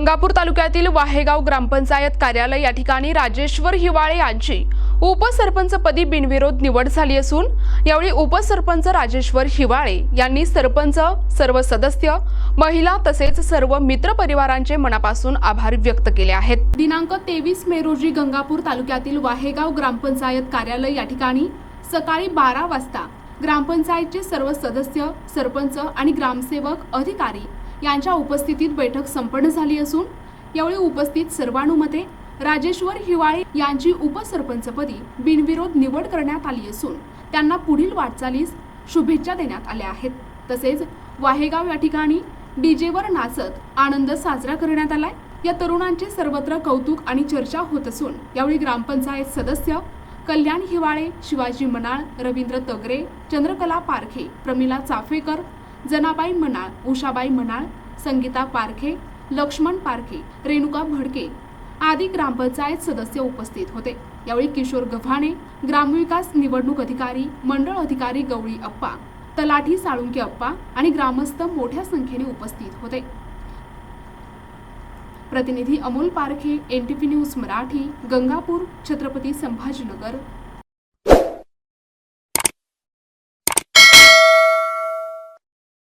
गंगापूर तालुक्यातील वाहेगाव ग्रामपंचायत कार्यालय या ठिकाणी राजेश्वर हिवाळे यांची उपसरपंचपदी बिनविरोध निवड झाली असून यावेळी उपसरपंच राजेश्वर हिवाळे यांनी सरपंच, सर्व सदस्य, महिला तसेच सर्व मित्र परिवारांचे मनापासून आभार व्यक्त केले आहेत। दिनांक 23 मे रोजी गंगापूर तालुक्यातील वाहेगाव ग्रामपंचायत कार्यालय या ठिकाणी सकाळी 12 वाजता ग्रामपंचायतचे सर्व सदस्य, सरपंच आणि ग्रामसेवक, अधिकारी यांच्या उपस्थितीत बैठक संपन्न झाली असून यावेळी उपस्थित सर्वानुमते राजेश्वर हिवाळे यांची उपसरपंचपदी बिनविरोध निवड करण्यात आली असून त्यांना पुढील वाटचालीस शुभेच्छा देण्यात आल्या आहेत। तसेच वाहेगाव या ठिकाणी डीजेवर नाचत आनंद साजरा करण्यात आलाय। या तरुणांचे सर्वत्र कौतुक आणि चर्चा होत असून यावेळी ग्रामपंचायत सदस्य कल्याण हिवाळे, शिवाजी मनाळ, रवींद्र तगरे, चंद्रकला पारखे, प्रमिला चाफेकर, जनाबाई मनाळ, उषाबाई मनाळ, संगीता पारखे, लक्ष्मण पारखे, रेणुका भडके आदी ग्रामपंचायत सदस्य उपस्थित होते। यावेळी किशोर गव्हाणे, ग्रामविकास निवडणूक अधिकारी, मंडळ अधिकारी गवळी अप्पा, तलाठी साळुंके अप्पा आणि ग्रामस्थ मोठ्या संख्येने उपस्थित होते। प्रतिनिधी अमोल पारखे, NTV न्यूज मराठी, गंगापूर, छत्रपती संभाजीनगर।